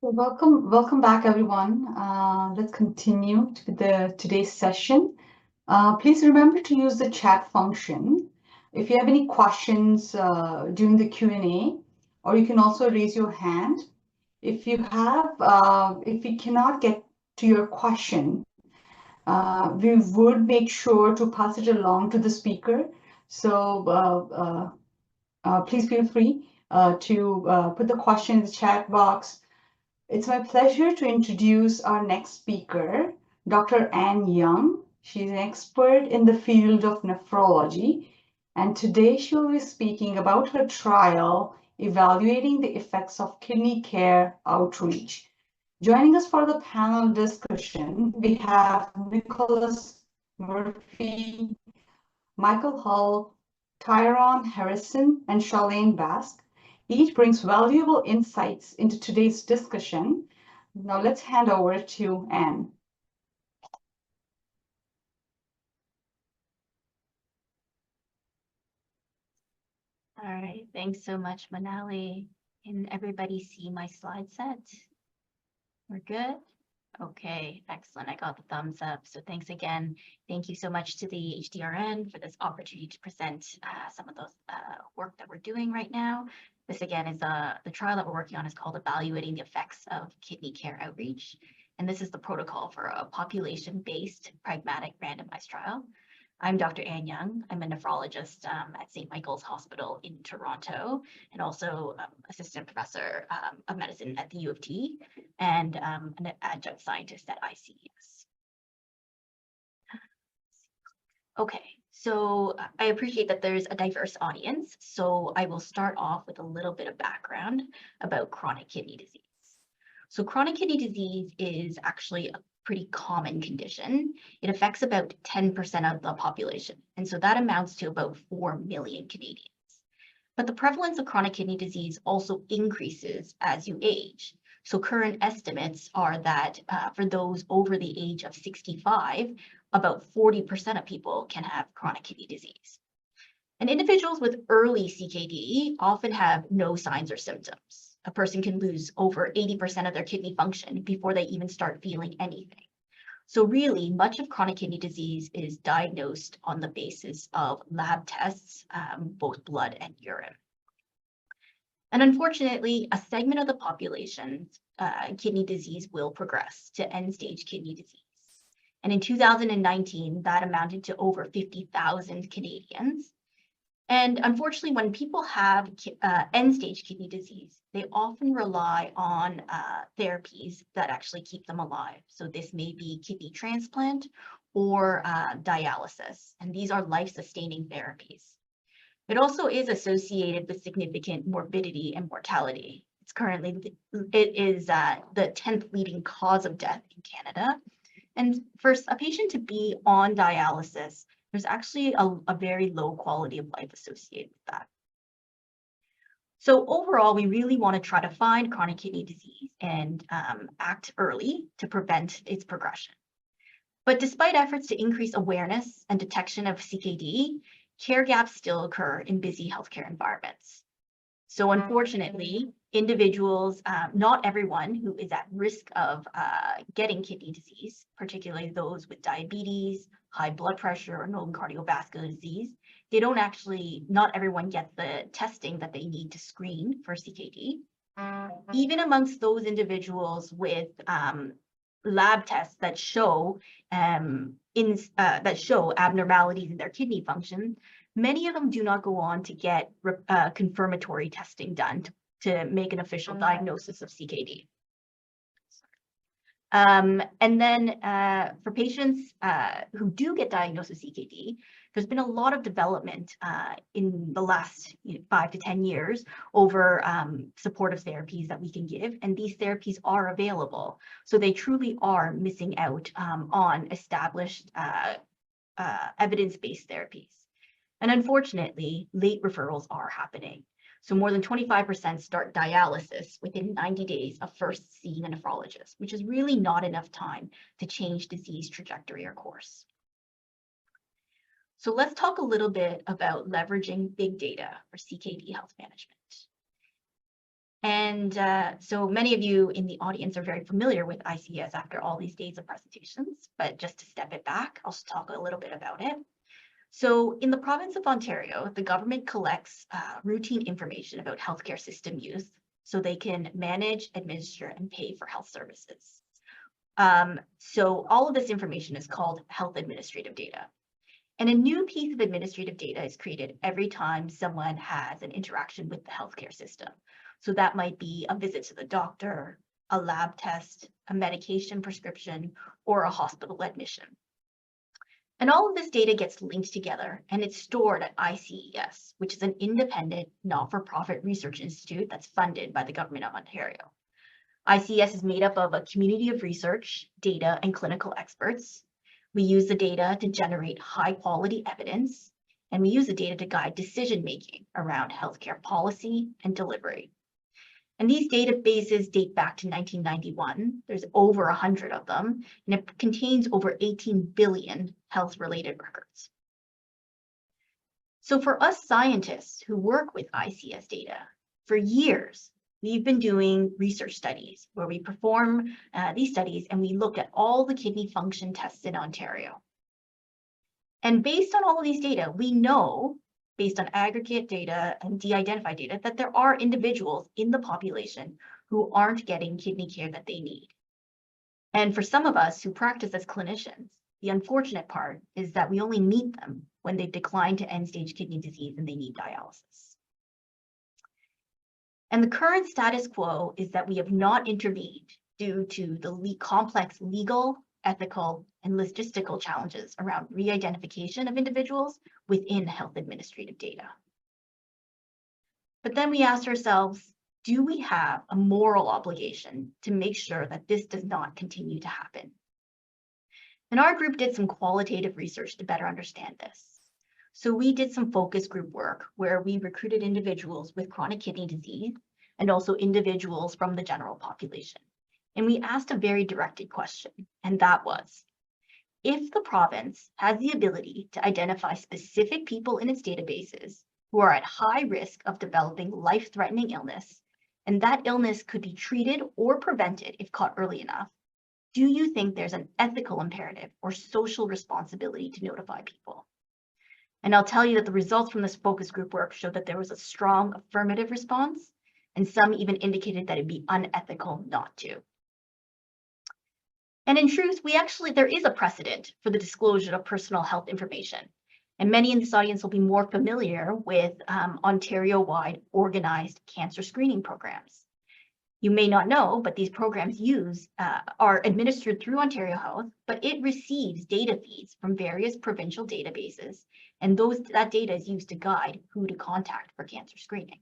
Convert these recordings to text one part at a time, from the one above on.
Welcome back, everyone. Let's continue to today's session. Please remember to use the chat function. If you have any questions during the Q&A, or you can also raise your hand. If you cannot get to your question, we would make sure to pass it along to the speaker. So please feel free to put the question in the chat box. It's my pleasure to introduce our next speaker, Dr. Ann Young. She's an expert in the field of nephrology, and today she'll be speaking about her trial evaluating the effects of kidney care outreach. Joining us for the panel discussion, we have Nicholas Murphy, Michael Hull, Tyrone Harrison, and Charlene Basque. Each brings valuable insights into today's discussion. Now let's hand over to Anne. All right, thanks so much, Manali. Can everybody see my slide set? We're good? Okay, excellent. I got the thumbs up. So thanks again. Thank you so much to the HDRN for this opportunity to present some of those work that we're doing right now. This again is the trial that we're working on is called Evaluating the Effects of Kidney Care Outreach. And this is the protocol for a population-based pragmatic randomized trial. I'm Dr. Ann Young. I'm a nephrologist at St. Michael's Hospital in Toronto, and also assistant professor of medicine at the U of T, and an adjunct scientist at ICES. Okay, so I appreciate that there's a diverse audience, so I will start off with a little bit of background about chronic kidney disease. So chronic kidney disease is actually a pretty common condition. It affects about 10% of the population, and so that amounts to about 4 million Canadians. But the prevalence of chronic kidney disease also increases as you age. So current estimates are that for those over the age of 65, about 40% of people can have chronic kidney disease. And individuals with early CKD often have no signs or symptoms. A person can lose over 80% of their kidney function before they even start feeling anything. So really, much of chronic kidney disease is diagnosed on the basis of lab tests, both blood and urine. And unfortunately, a segment of the population's kidney disease will progress to end-stage kidney disease. And in 2019, that amounted to over 50,000 Canadians. And unfortunately, when people have end-stage kidney disease, they often rely on therapies that actually keep them alive. So this may be kidney transplant or dialysis, and these are life-sustaining therapies. It also is associated with significant morbidity and mortality. It is the 10th leading cause of death in Canada. And for a patient to be on dialysis, there's actually a very low quality of life associated with that. So overall, we really want to try to find chronic kidney disease and act early to prevent its progression. But despite efforts to increase awareness and detection of CKD, care gaps still occur in busy healthcare environments. So unfortunately, individuals, not everyone who is at risk of getting kidney disease, particularly those with diabetes, high blood pressure, or known cardiovascular disease, not everyone gets the testing that they need to screen for CKD. Even amongst those individuals with lab tests that show abnormalities in their kidney function, many of them do not go on to get confirmatory testing done to make an official diagnosis of CKD. And then for patients who do get diagnosed with CKD, there's been a lot of development in the last 5 to 10 years over supportive therapies that we can give, and these therapies are available. So they truly are missing out on established evidence-based therapies. And unfortunately, late referrals are happening. So more than 25% start dialysis within 90 days of first seeing a nephrologist, which is really not enough time to change disease trajectory or course. So let's talk a little bit about leveraging big data for CKD health management. And so many of you in the audience are very familiar with ICS after all these days of presentations, but just to step it back, I'll just talk a little bit about it. So in the province of Ontario, the government collects routine information about healthcare system use so they can manage, administer, and pay for health services. So all of this information is called health administrative data. And a new piece of administrative data is created every time someone has an interaction with the healthcare system. So that might be a visit to the doctor, a lab test, a medication prescription, or a hospital admission. And all of this data gets linked together and it's stored at ICES, which is an independent, not-for-profit research institute that's funded by the Government of Ontario. ICES is made up of a community of research, data, and clinical experts. We use the data to generate high-quality evidence, and we use the data to guide decision-making around healthcare policy and delivery. And these databases date back to 1991. There's over 100 of them, and it contains over 18 billion health-related records. So for us scientists who work with ICS data, for years, we've been doing research studies where we perform these studies and we look at all the kidney function tests in Ontario. And based on all of these data, we know, based on aggregate data and de-identified data, that there are individuals in the population who aren't getting kidney care that they need. And for some of us who practice as clinicians, the unfortunate part is that we only meet them when they've declined to end-stage kidney disease and they need dialysis. And the current status quo is that we have not intervened due to the complex legal, ethical, and logistical challenges around re-identification of individuals within health administrative data. But then we asked ourselves, do we have a moral obligation to make sure that this does not continue to happen? And our group did some qualitative research to better understand this. So we did some focus group work where we recruited individuals with chronic kidney disease and also individuals from the general population. And we asked a very directed question, and that was, if the province has the ability to identify specific people in its databases who are at high risk of developing life-threatening illness, and that illness could be treated or prevented if caught early enough, do you think there's an ethical imperative or social responsibility to notify people? And I'll tell you that the results from this focus group work showed that there was a strong affirmative response, and some even indicated that it'd be unethical not to. And in truth, there is a precedent for the disclosure of personal health information. And many in this audience will be more familiar with Ontario-wide organized cancer screening programs. You may not know, but these programs are administered through Ontario Health, but it receives data feeds from various provincial databases, and that data is used to guide who to contact for cancer screening.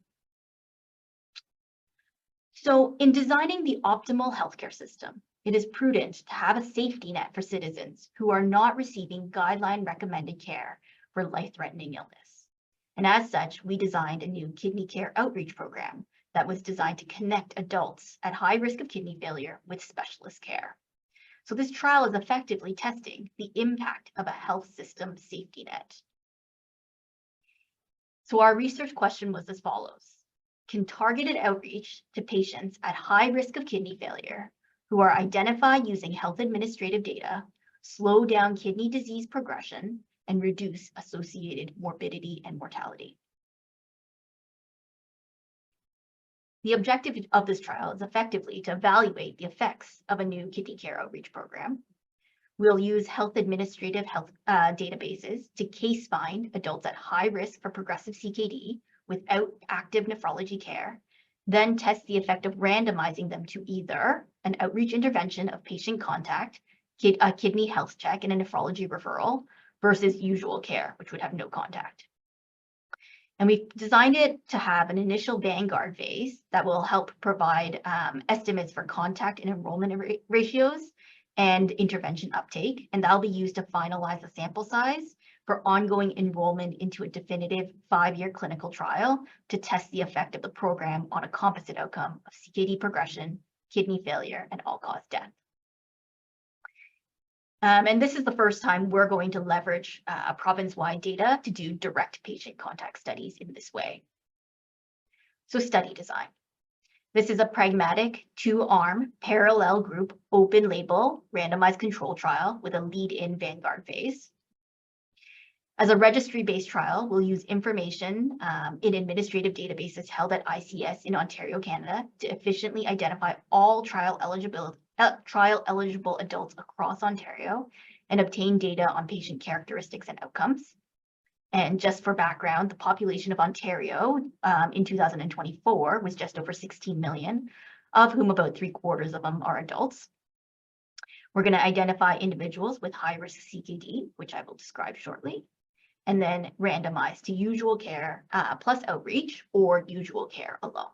So in designing the optimal healthcare system, it is prudent to have a safety net for citizens who are not receiving guideline-recommended care for life-threatening illness. And as such, we designed a new kidney care outreach program that was designed to connect adults at high risk of kidney failure with specialist care. So this trial is effectively testing the impact of a health system safety net. So our research question was as follows. Can targeted outreach to patients at high risk of kidney failure who are identified using health administrative data slow down kidney disease progression and reduce associated morbidity and mortality? The objective of this trial is effectively to evaluate the effects of a new kidney care outreach program. We'll use health administrative databases to case find adults at high risk for progressive CKD without active nephrology care, then test the effect of randomizing them to either an outreach intervention of patient contact, a kidney health check, and a nephrology referral versus usual care, which would have no contact. And we've designed it to have an initial Vanguard phase that will help provide estimates for contact and enrollment ratios and intervention uptake. And that'll be used to finalize the sample size for ongoing enrollment into a definitive 5-year clinical trial to test the effect of the program on a composite outcome of CKD progression, kidney failure, and all-cause death. And this is the first time we're going to leverage province-wide data to do direct patient contact studies in this way. So study design. This is a pragmatic 2-arm parallel group open label randomized control trial with a lead-in vanguard phase. As a registry-based trial, we'll use information in administrative databases held at ICS in Ontario, Canada, to efficiently identify all trial eligible adults across Ontario and obtain data on patient characteristics and outcomes. And just for background, the population of Ontario in 2024 was just over 16 million, of whom about 3/4 of them are adults. We're going to identify individuals with high-risk CKD, which I will describe shortly, and then randomize to usual care plus outreach or usual care alone.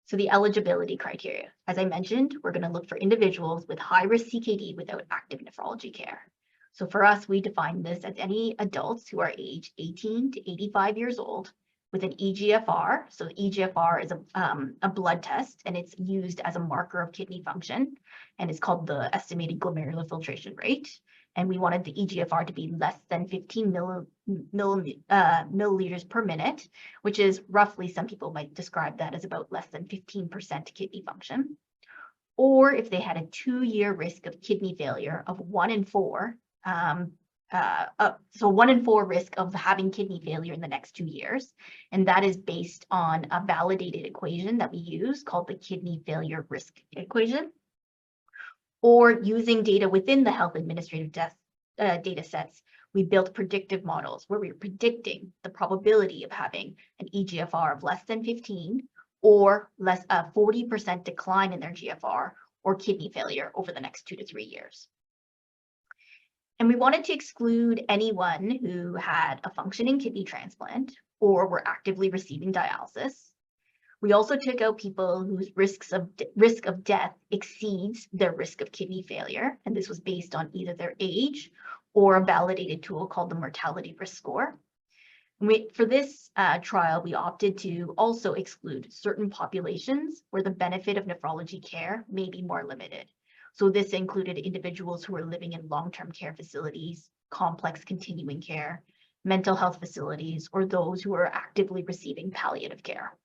So the eligibility criteria, as I mentioned, we're going to look for individuals with high-risk CKD without active nephrology care. So for us, we define this as any adults who are aged 18 to 85 years old with an eGFR. So eGFR is a blood test, and it's used as a marker of kidney function, and it's called the estimated glomerular filtration rate. And we wanted the eGFR to be less than 15 milliliters per minute, which is roughly, some people might describe that as about less than 15% kidney function. Or if they had a 2-year risk of kidney failure of 1 in 4, so 1 in 4 risk of having kidney failure in the next 2 years. And that is based on a validated equation that we use called the kidney failure risk equation. Or using data within the health administrative data sets, we built predictive models where we were predicting the probability of having an eGFR of less than 15 or less a 40% decline in their GFR or kidney failure over the next 2 to 3 years. And we wanted to exclude anyone who had a functioning kidney transplant or were actively receiving dialysis. We also took out people whose risk of death exceeds their risk of kidney failure, and this was based on either their age or a validated tool called the mortality risk score. For this trial, we opted to also exclude certain populations where the benefit of nephrology care may be more limited. So this included individuals who are living in long-term care facilities, complex continuing care, mental health facilities, or those who are actively receiving palliative care.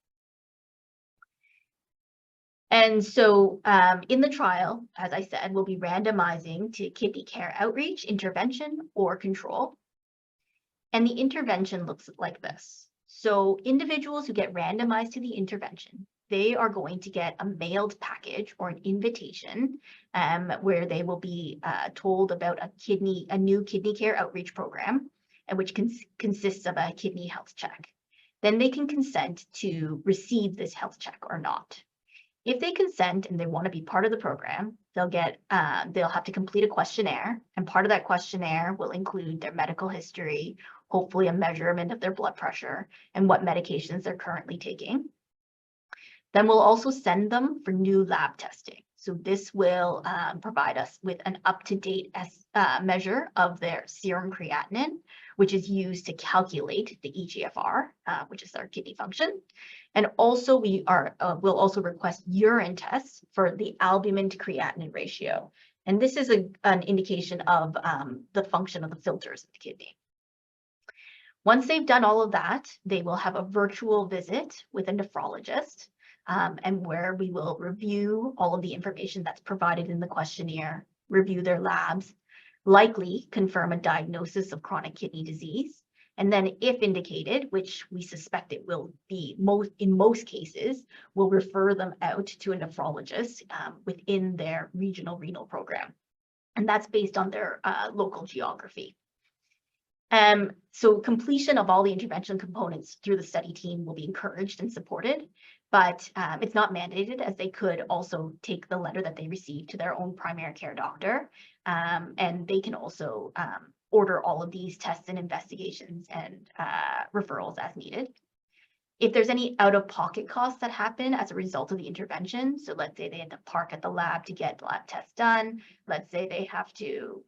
And so in the trial, as I said, we'll be randomizing to kidney care outreach, intervention, or control. And the intervention looks like this. So individuals who get randomized to the intervention, they are going to get a mailed package or an invitation where they will be told about a new kidney care outreach program, which consists of a kidney health check. Then they can consent to receive this health check or not. If they consent and they want to be part of the program, they'll have to complete a questionnaire, and part of that questionnaire will include their medical history, hopefully a measurement of their blood pressure, and what medications they're currently taking. Then we'll also send them for new lab testing. So this will provide us with an up-to-date measure of their serum creatinine, which is used to calculate the eGFR, which is their kidney function. And also we'll also request urine tests for the albumin to creatinine ratio. And this is an indication of the function of the filters in the kidney. Once they've done all of that, they will have a virtual visit with a nephrologist, and where we will review all of the information that's provided in the questionnaire, review their labs, likely confirm a diagnosis of chronic kidney disease, and then if indicated, which we suspect it will be in most cases, we'll refer them out to a nephrologist within their regional renal program. And that's based on their local geography. So completion of all the intervention components through the study team will be encouraged and supported, but it's not mandated, as they could also take the letter that they received to their own primary care doctor, and they can also order all of these tests and investigations and referrals as needed. If there's any out-of-pocket costs that happen as a result of the intervention, so let's say they had to park at the lab to get lab tests done, let's say they have to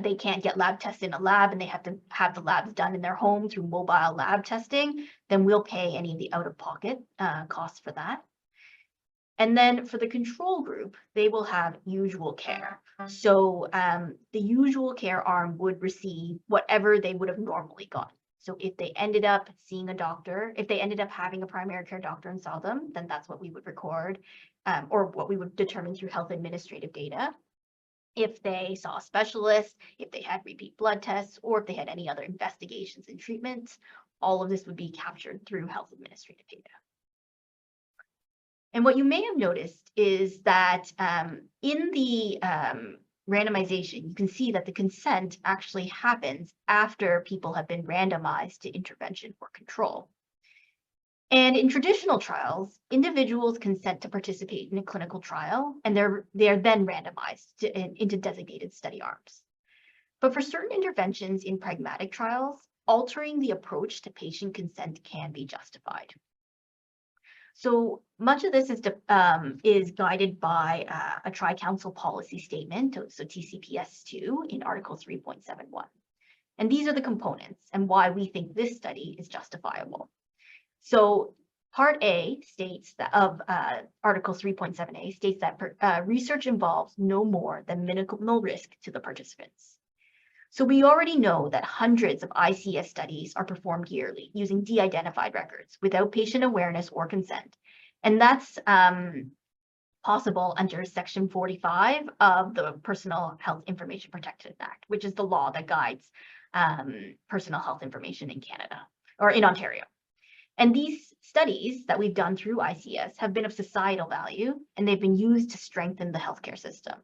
they can't get lab tests in a lab and they have to have the labs done in their home through mobile lab testing, then we'll pay any of the out-of-pocket costs for that. And then for the control group, they will have usual care. So the usual care arm would receive whatever they would have normally gotten. So if they ended up seeing a doctor, if they ended up having a primary care doctor and saw them, then that's what we would record, or what we would determine through health administrative data. If they saw a specialist, if they had repeat blood tests, or if they had any other investigations and treatments, all of this would be captured through health administrative data. And what you may have noticed is that in the randomization, you can see that the consent actually happens after people have been randomized to intervention or control. And in traditional trials, individuals consent to participate in a clinical trial, and they are then randomized into designated study arms. But for certain interventions in pragmatic trials, altering the approach to patient consent can be justified. So much of this is guided by a Tri-Council policy statement, so TCPS2 in Article 3.71. And these are the components and why we think this study is justifiable. So Part A states that of Article 3.7a states that research involves no more than minimal risk to the participants. So we already know that hundreds of ICS studies are performed yearly using de-identified records without patient awareness or consent. And that's possible under Section 45 of the Personal Health Information Protection Act, which is the law that guides personal health information in Canada or in Ontario. And these studies that we've done through ICS have been of societal value, and they've been used to strengthen the healthcare system.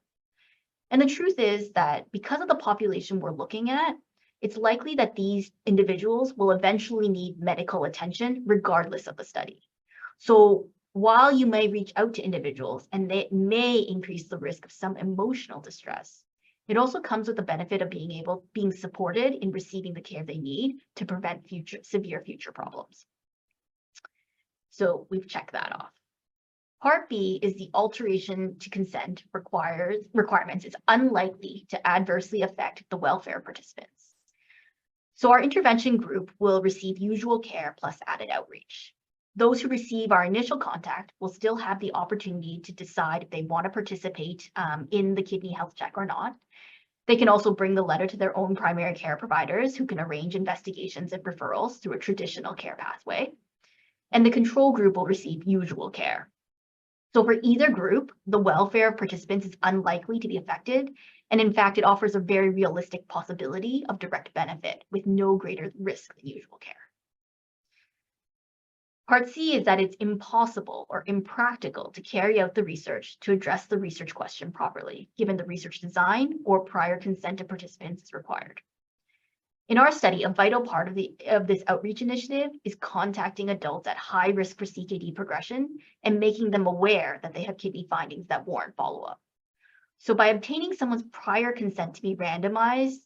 And the truth is that because of the population we're looking at, it's likely that these individuals will eventually need medical attention regardless of the study. So while you may reach out to individuals and they may increase the risk of some emotional distress, it also comes with the benefit of being supported in receiving the care they need to prevent severe future problems. So we've checked that off. Part B is the alteration to consent requirements is unlikely to adversely affect the welfare of participants. So our intervention group will receive usual care plus added outreach. Those who receive our initial contact will still have the opportunity to decide if they want to participate in the kidney health check or not. They can also bring the letter to their own primary care providers who can arrange investigations and referrals through a traditional care pathway. And the control group will receive usual care. So for either group, the welfare of participants is unlikely to be affected. And in fact, it offers a very realistic possibility of direct benefit with no greater risk than usual care. Part C is that it's impossible or impractical to carry out the research to address the research question properly, given the research design or prior consent of participants is required. In our study, a vital part of this outreach initiative is contacting adults at high risk for CKD progression and making them aware that they have kidney findings that warrant follow-up. So by obtaining someone's prior consent to be randomized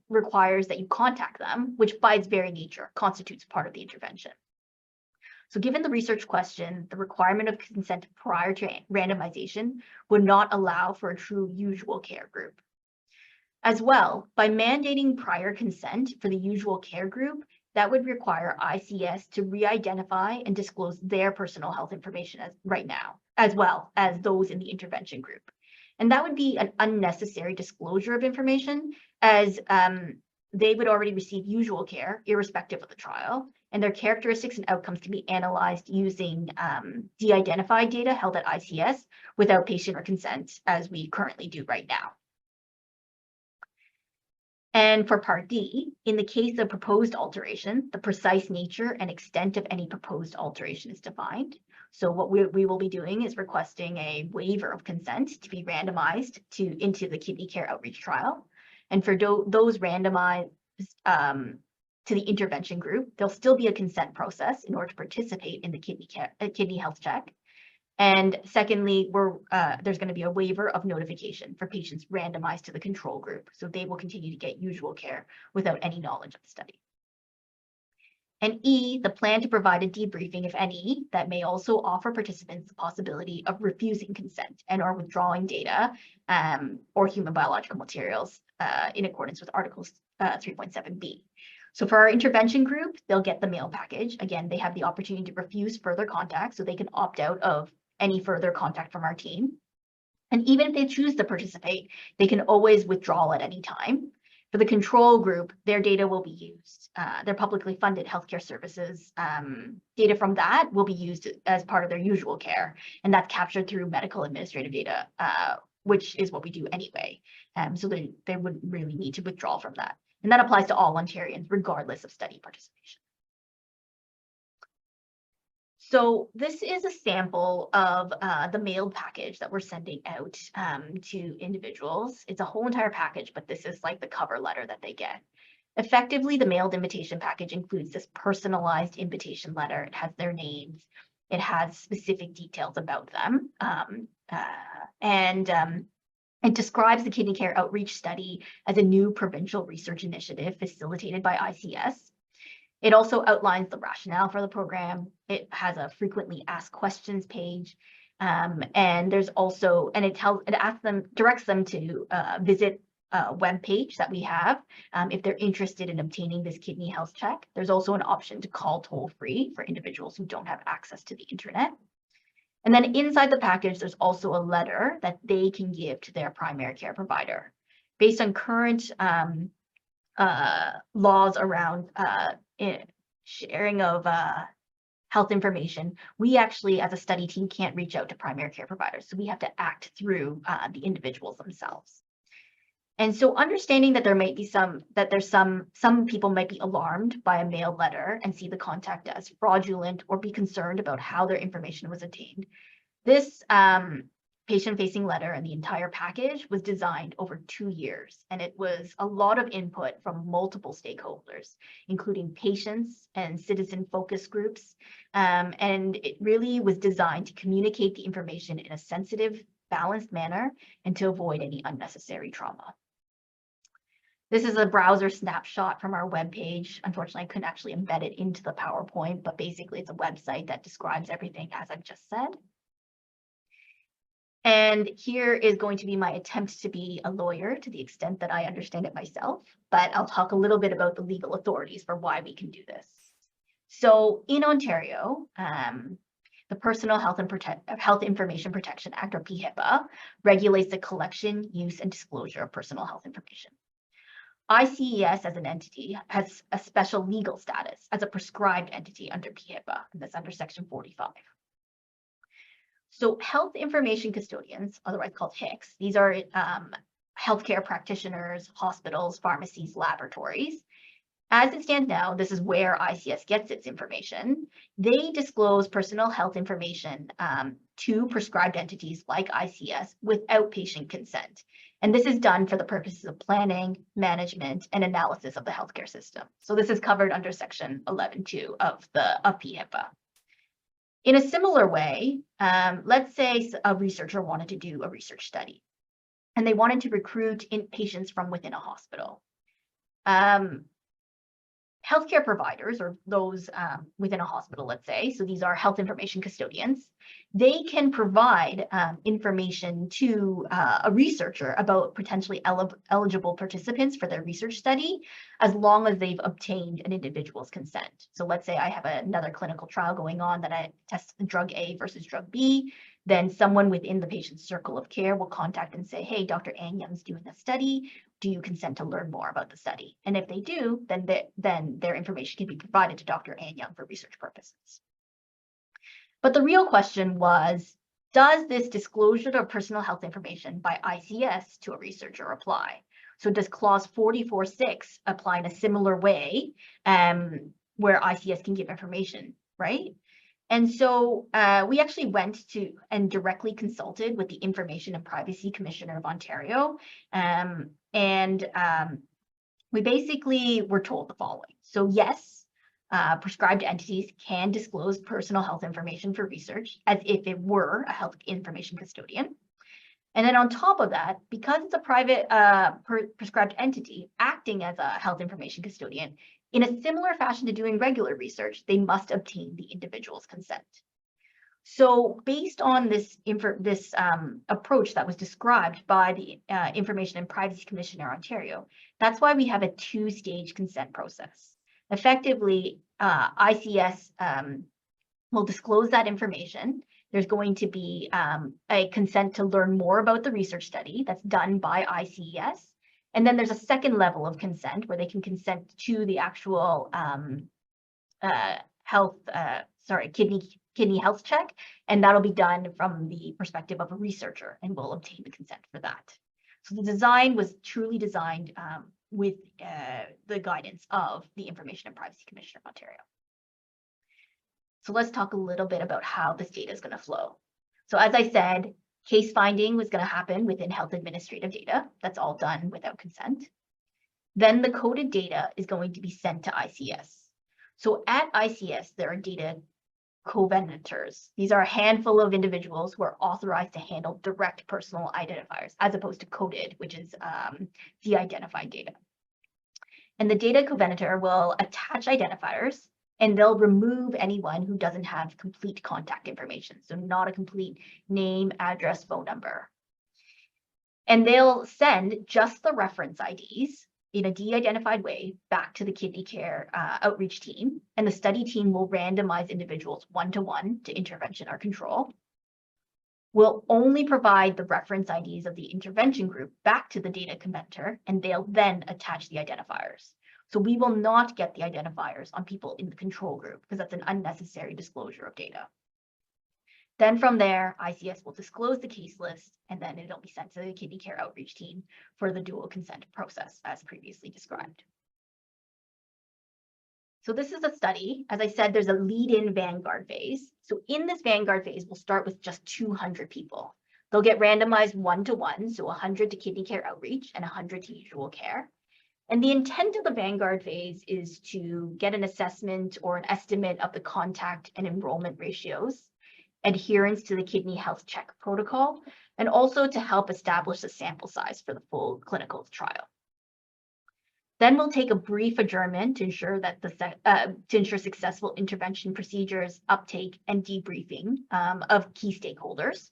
requires that you contact them, which by its very nature constitutes part of the intervention. So given the research question, the requirement of consent prior to randomization would not allow for a true usual care group. As well, by mandating prior consent for the usual care group, that would require ICS to re-identify and disclose their personal health information right now, as well as those in the intervention group. And that would be an unnecessary disclosure of information, as they would already receive usual care irrespective of the trial, and their characteristics and outcomes can be analyzed using de-identified data held at ICS without patient or consent, as we currently do right now. And for Part D, in the case of proposed alteration, the precise nature and extent of any proposed alteration is defined. So what we will be doing is requesting a waiver of consent to be randomized into the kidney care outreach trial. And for those randomized to the intervention group, there'll still be a consent process in order to participate in the kidney health check. And secondly, there's going to be a waiver of notification for patients randomized to the control group. So they will continue to get usual care without any knowledge of the study. And E, the plan to provide a debriefing, if any, that may also offer participants the possibility of refusing consent and or withdrawing data or human biological materials in accordance with Articles 3.7b. So for our intervention group, they'll get the mail package. Again, they have the opportunity to refuse further contact, so they can opt out of any further contact from our team. And even if they choose to participate, they can always withdraw at any time. For the control group, their data will be used. Their publicly funded healthcare services data from that will be used as part of their usual care, and that's captured through medical administrative data, which is what we do anyway. So they wouldn't really need to withdraw from that. And that applies to all Ontarians, regardless of study participation. So this is a sample of the mailed package that we're sending out to individuals. It's a whole entire package, but this is like the cover letter that they get. Effectively, the mailed invitation package includes this personalized invitation letter. It has their names. It has specific details about them. It describes the kidney care outreach study as a new provincial research initiative facilitated by ICS. It also outlines the rationale for the program. It has a frequently asked questions page. And there's also, and it directs them to visit a web page that we have if they're interested in obtaining this kidney health check. There's also an option to call toll-free for individuals who don't have access to the internet. And then inside the package, there's also a letter that they can give to their primary care provider. Based on current laws around sharing of health information, we actually, as a study team, can't reach out to primary care providers. So we have to act through the individuals themselves. And so understanding that there might be some people might be alarmed by a mailed letter and see the contact as fraudulent or be concerned about how their information was obtained. This patient-facing letter and the entire package was designed over 2 years, and it was a lot of input from multiple stakeholders, including patients and citizen focus groups. And it really was designed to communicate the information in a sensitive, balanced manner and to avoid any unnecessary trauma. This is a browser snapshot from our webpage. Unfortunately, I couldn't actually embed it into the PowerPoint, but basically it's a website that describes everything as I've just said. And here is going to be my attempt to be a lawyer to the extent that I understand it myself, but I'll talk a little bit about the legal authorities for why we can do this. So in Ontario, the Personal Health Information Protection Act, or PHIPA, regulates the collection, use, and disclosure of personal health information. ICES as an entity has a special legal status as a prescribed entity under PHIPA, and that's under Section 45. So health information custodians, otherwise called HICs, these are healthcare practitioners, hospitals, pharmacies, laboratories. As it stands now, this is where ICS gets its information. They disclose personal health information to prescribed entities like ICS without patient consent. And this is done for the purposes of planning, management, and analysis of the healthcare system. So this is covered under Section 11.2 of PHIPA. In a similar way, let's say a researcher wanted to do a research study, and they wanted to recruit patients from within a hospital. Healthcare providers, or those within a hospital, let's say, so these are health information custodians, they can provide information to a researcher about potentially eligible participants for their research study, as long as they've obtained an individual's consent. So let's say I have another clinical trial going on that I test drug A versus drug B, then someone within the patient's circle of care will contact and say, hey, Dr. Anyang's doing a study. Do you consent to learn more about the study? And if they do, then their information can be provided to Dr. Anyang for research purposes. But the real question was, does this disclosure of personal health information by ICS to a researcher apply? So does clause 44.6 apply in a similar way where ICS can give information, right? And so we actually went to and directly consulted with the Information and Privacy Commissioner of Ontario. We basically were told the following. So yes, prescribed entities can disclose personal health information for research as if it were a health information custodian. And then on top of that, because it's a private prescribed entity acting as a health information custodian, in a similar fashion to doing regular research, they must obtain the individual's consent. So based on this approach that was described by the Information and Privacy Commissioner Ontario, that's why we have a 2-stage consent process. Effectively, ICS will disclose that information. There's going to be a consent to learn more about the research study that's done by ICES. And then there's a second level of consent where they can consent to the actual kidney health check, and that'll be done from the perspective of a researcher, and we'll obtain the consent for that. So the design was truly designed with the guidance of the Information and Privacy Commission of Ontario. So let's talk a little bit about how this data is going to flow. So as I said, case finding was going to happen within health administrative data. That's all done without consent. Then the coded data is going to be sent to ICS. So at ICS, there are data covenanters. These are a handful of individuals who are authorized to handle direct personal identifiers, as opposed to coded, which is de-identified data. And the data covenanter will attach identifiers, and they'll remove anyone who doesn't have complete contact information, so not a complete name, address, phone number. And they'll send just the reference IDs in a de-identified way back to the kidney care outreach team, and the study team will randomize individuals one-to-one to intervention or control. We'll only provide the reference IDs of the intervention group back to the data covenanter, and they'll then attach the identifiers. So we will not get the identifiers on people in the control group because that's an unnecessary disclosure of data. Then from there, ICS will disclose the case list, and then it'll be sent to the kidney care outreach team for the dual consent process as previously described. So this is a study. As I said, there's a lead-in vanguard phase. So in this vanguard phase, we'll start with just 200 people. They'll get randomized one-to-one, so 100 to kidney care outreach and 100 to usual care. And the intent of the vanguard phase is to get an assessment or an estimate of the contact and enrollment ratios, adherence to the kidney health check protocol, and also to help establish the sample size for the full clinical trial. Then we'll take a brief adjournment to ensure that successful intervention procedures, uptake, and debriefing of key stakeholders.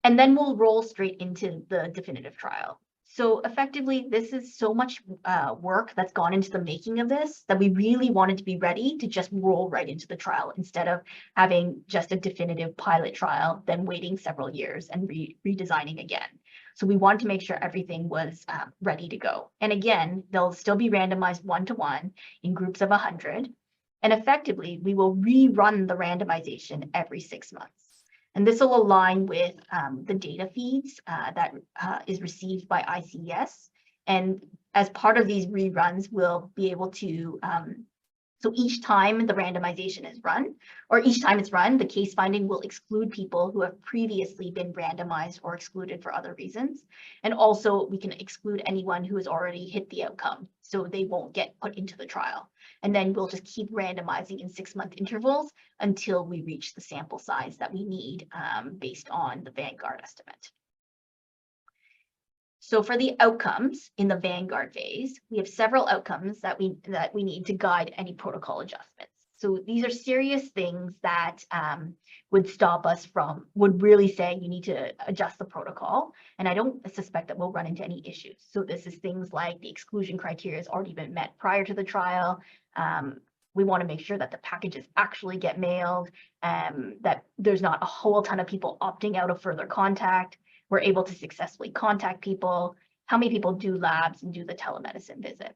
And then we'll roll straight into the definitive trial. So effectively, this is so much work that's gone into the making of this that we really wanted to be ready to just roll right into the trial instead of having just a definitive pilot trial, then waiting several years and redesigning again. So we wanted to make sure everything was ready to go. And again, they'll still be randomized one-to-one in groups of 100. And effectively, we will rerun the randomization every 6 months. And this will align with the data feeds that is received by ICS. And as part of these reruns, we'll be able to, so each time the randomization is run, or each time it's run, the case finding will exclude people who have previously been randomized or excluded for other reasons. And also we can exclude anyone who has already hit the outcome, so they won't get put into the trial. And then we'll just keep randomizing in 6-month intervals until we reach the sample size that we need based on the Vanguard estimate. So for the outcomes in the Vanguard phase, we have several outcomes that we need to guide any protocol adjustments. So these are serious things that would stop us from, would really say you need to adjust the protocol. And I don't suspect that we'll run into any issues. So this is things like the exclusion criteria has already been met prior to the trial. We want to make sure that the packages actually get mailed, that there's not a whole ton of people opting out of further contact. We're able to successfully contact people, how many people do labs and do the telemedicine visit.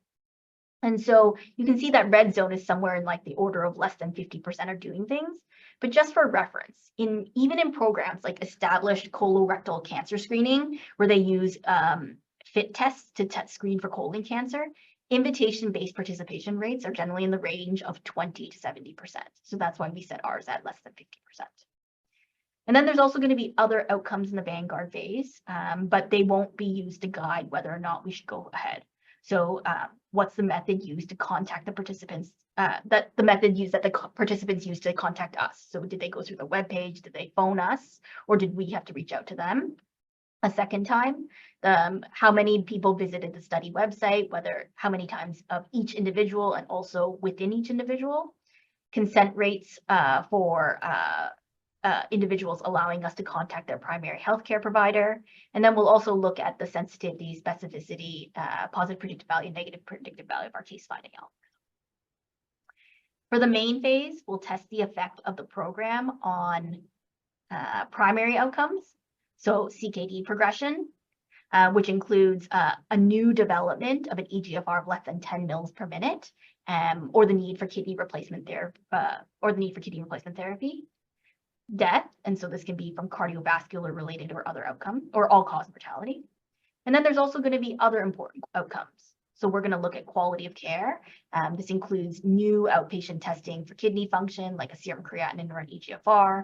And so you can see that red zone is somewhere in like the order of less than 50% are doing things. But just for reference, even in programs like established colorectal cancer screening, where they use FIT tests to screen for colon cancer, invitation-based participation rates are generally in the range of 20 to 70%. So that's why we set ours at less than 50%. And then there's also going to be other outcomes in the Vanguard phase, but they won't be used to guide whether or not we should go ahead. So what's the method used to contact the participants, the method used that the participants used to contact us? So did they go through the webpage? Did they phone us? Or did we have to reach out to them a second time? How many people visited the study website, how many times of each individual and also within each individual? Consent rates for individuals allowing us to contact their primary healthcare provider. And then we'll also look at the sensitivity, specificity, positive predictive value, negative predictive value of our case finding algorithm. For the main phase, we'll test the effect of the program on primary outcomes. So CKD progression, which includes a new development of an eGFR of less than 10 mils per minute, or the need for kidney replacement therapy, death, and so this can be from cardiovascular related or other outcome or all-cause mortality. And then there's also going to be other important outcomes. So we're going to look at quality of care. This includes new outpatient testing for kidney function, like a serum creatinine or an eGFR,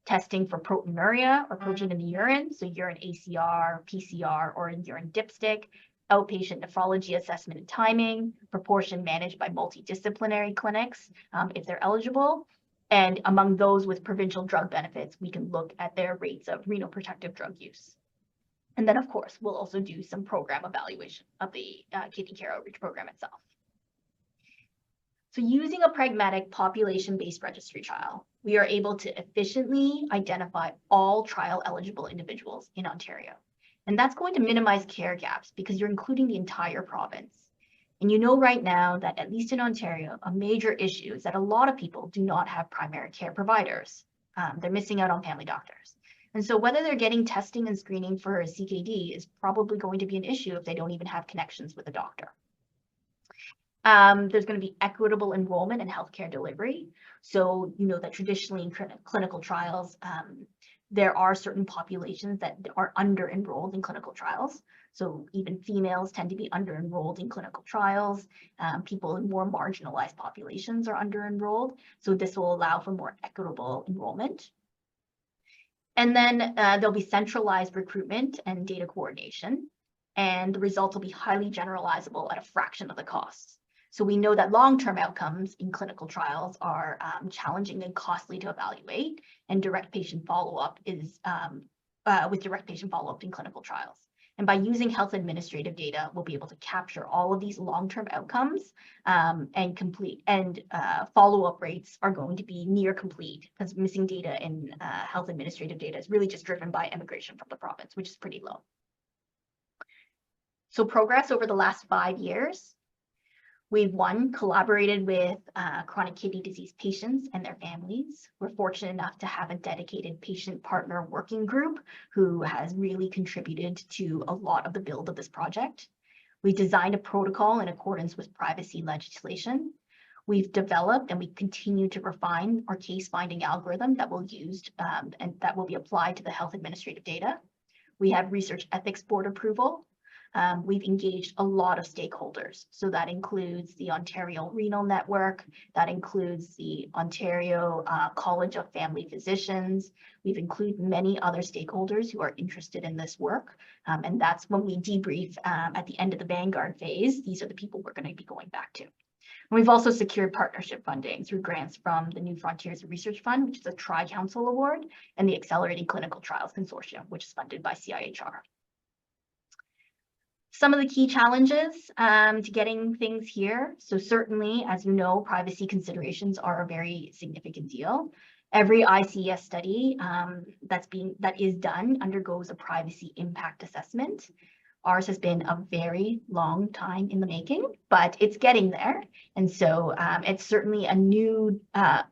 testing for proteinuria or protein in the urine, so urine ACR, PCR, or urine dipstick, outpatient nephrology assessment and timing, proportion managed by multidisciplinary clinics if they're eligible. And among those with provincial drug benefits, we can look at their rates of renal protective drug use. And then, of course, we'll also do some program evaluation of the kidney care outreach program itself. So using a pragmatic population-based registry trial, we are able to efficiently identify all trial-eligible individuals in Ontario. And that's going to minimize care gaps because you're including the entire province. And you know right now that, at least in Ontario, a major issue is that a lot of people do not have primary care providers. They're missing out on family doctors. And so whether they're getting testing and screening for a CKD is probably going to be an issue if they don't even have connections with a doctor. There's going to be equitable enrollment in healthcare delivery. So you know that traditionally in clinical trials, there are certain populations that are under-enrolled in clinical trials. So even females tend to be under-enrolled in clinical trials. People in more marginalized populations are under-enrolled. So this will allow for more equitable enrollment. And then there'll be centralized recruitment and data coordination. And the results will be highly generalizable at a fraction of the costs. So we know that long-term outcomes in clinical trials are challenging and costly to evaluate, and direct patient follow-up is with direct patient follow-up in clinical trials. And by using health administrative data, we'll be able to capture all of these long-term outcomes and follow-up rates are going to be near complete because missing data in health administrative data is really just driven by immigration from the province, which is pretty low. So progress over the last 5 years. We've collaborated with chronic kidney disease patients and their families. We're fortunate enough to have a dedicated patient partner working group who has really contributed to a lot of the build of this project. We designed a protocol in accordance with privacy legislation. We've developed and we continue to refine our case finding algorithm that we'll use and that will be applied to the health administrative data. We have research ethics board approval. We've engaged a lot of stakeholders. So that includes the Ontario Renal Network, that includes the Ontario College of Family Physicians. We've included many other stakeholders who are interested in this work. And that's when we debrief at the end of the Vanguard phase. These are the people we're going to be going back to. And we've also secured partnership funding through grants from the New Frontiers Research Fund, which is a Tri-Council Award, and the Accelerating Clinical Trials Consortium, which is funded by CIHR. Some of the key challenges to getting things here. So certainly, as you know, privacy considerations are a very significant deal. Every ICS study that is done undergoes a privacy impact assessment. Ours has been a very long time in the making, but it's getting there. And so it's certainly a new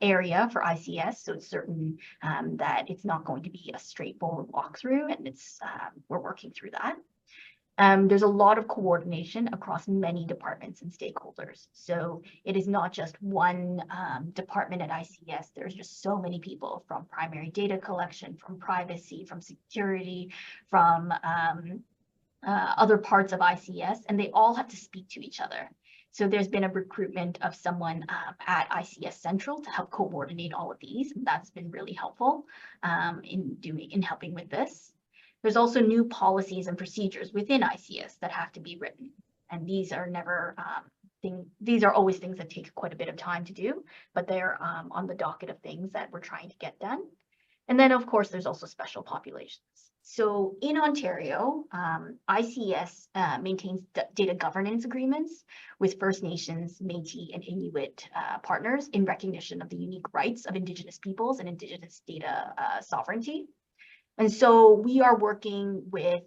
area for ICS. So it's certain that it's not going to be a straightforward walkthrough, and we're working through that. There's a lot of coordination across many departments and stakeholders. So it is not just one department at ICS. There's just so many people from primary data collection, from privacy, from security, from other parts of ICS, and they all have to speak to each other. So there's been a recruitment of someone at ICS Central to help coordinate all of these. And that's been really helpful in helping with this. There's also new policies and procedures within ICS that have to be written. And these are these are always things that take quite a bit of time to do, but they're on the docket of things that we're trying to get done. And then, of course, there's also special populations. So in Ontario, ICS maintains data governance agreements with First Nations, Métis, and Inuit partners in recognition of the unique rights of Indigenous peoples and Indigenous data sovereignty. And so we are working with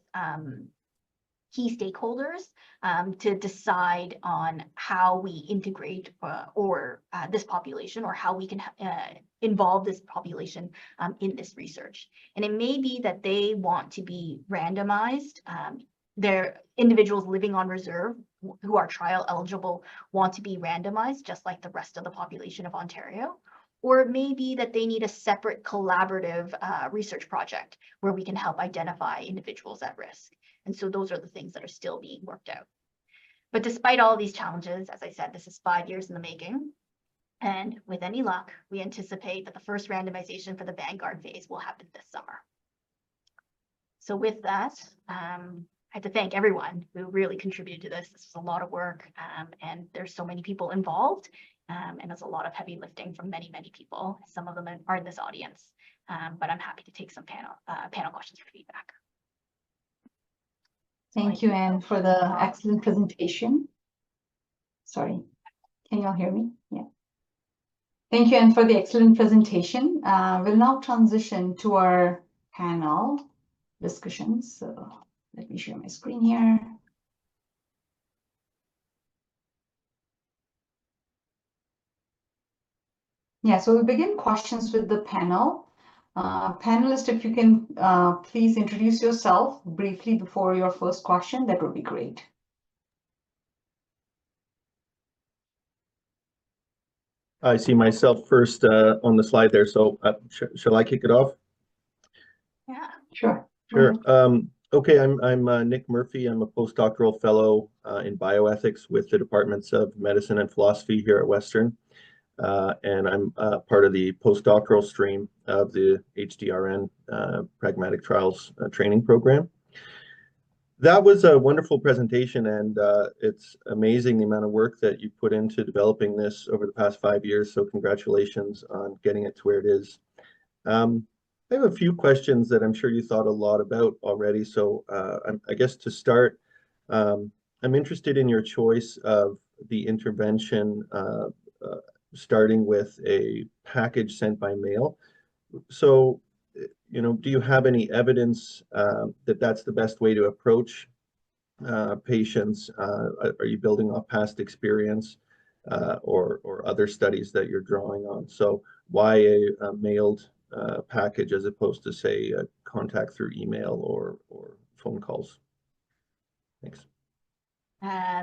key stakeholders to decide on how we integrate this population, or how we can involve this population in this research. And it may be that they want to be randomized their individuals living on reserve who are trial eligible want to be randomized just like the rest of the population of Ontario. Or it may be that they need a separate collaborative research project where we can help identify individuals at risk. And so those are the things that are still being worked out. But despite all these challenges, as I said, this is 5 years in the making. And with any luck, we anticipate that the first randomization for the Vanguard phase will happen this summer. So with that, I have to thank everyone who really contributed to this. This was a lot of work, and there's so many people involved, and there's a lot of heavy lifting from many, many people. Some of them are in this audience, but I'm happy to take some panel questions for feedback. Thank you, Anne, for the excellent presentation. Sorry, can you all hear me? Yeah. Thank you, Anne, for the excellent presentation. We'll now transition to our panel discussions. So let me share my screen here. Yeah, so we'll begin questions with the panel. Panelists, if you can please introduce yourself briefly before your first question, that would be great. I see myself first on the slide there, so shall I kick it off? Yeah, sure. Sure. Okay, I'm Nick Murphy. I'm a postdoctoral fellow in bioethics with the Departments of Medicine and Philosophy here at Western. And I'm part of the postdoctoral stream of the HDRN Pragmatic Trials training program. That was a wonderful presentation, and it's amazing the amount of work that you put into developing this over the past 5 years. So congratulations on getting it to where it is. I have a few questions that I'm sure you thought a lot about already. So I guess to start, I'm interested in your choice of the intervention starting with a package sent by mail. So, you know, do you have any evidence that that's the best way to approach patients? Are you building off past experience or other studies that you're drawing on? So why a mailed package as opposed to, say, contact through email or phone calls? Thanks.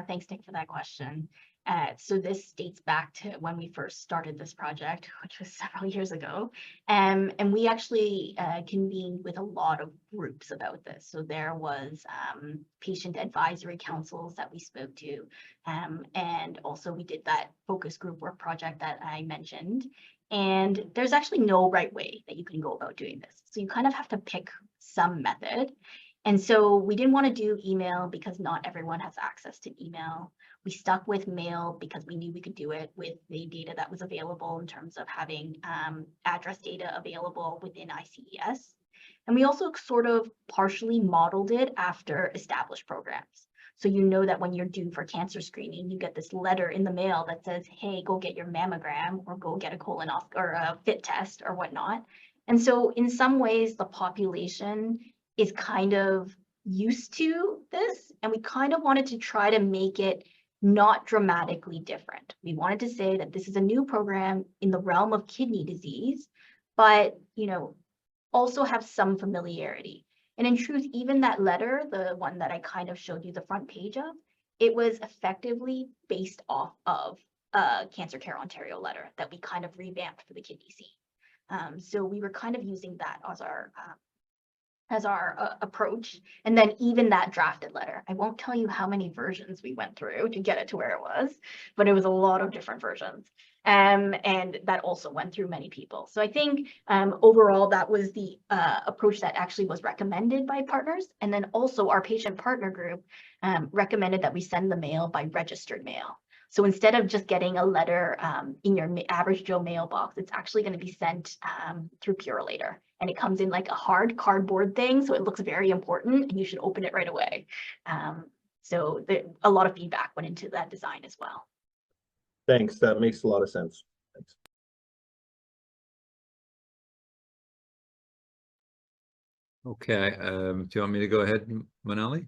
Thanks, Nick, for that question. So this dates back to when we first started this project, which was several years ago. And we actually convened with a lot of groups about this. So there was patient advisory councils that we spoke to. And also we did that focus group work project that I mentioned. And there's actually no right way that you can go about doing this. So you kind of have to pick some method. And so we didn't want to do email because not everyone has access to email. We stuck with mail because we knew we could do it with the data that was available in terms of having address data available within ICES. And we also sort of partially modeled it after established programs. So you know that when you're due for cancer screening, you get this letter in the mail that says, hey, go get your mammogram or go get a colonoscopy or a FIT test or whatnot. And so in some ways, the population is kind of used to this, and we kind of wanted to try to make it not dramatically different. We wanted to say that this is a new program in the realm of kidney disease, but, you know, also have some familiarity. And in truth, even that letter, the one that I kind of showed you the front page of, it was effectively based off of a Cancer Care Ontario letter that we kind of revamped for the kidney scene. So we were kind of using that as our approach. And then even that drafted letter, I won't tell you how many versions we went through to get it to where it was, but it was a lot of different versions. And that also went through many people. So I think overall, that was the approach that actually was recommended by partners. And then also our patient partner group recommended that we send the mail by registered mail. So instead of just getting a letter in your average Joe mailbox, it's actually going to be sent through Purolator. And it comes in like a hard cardboard thing, so it looks very important, and you should open it right away. So a lot of feedback went into that design as well. Thanks. That makes a lot of sense. Thanks. Okay. Do you want me to go ahead, Manali?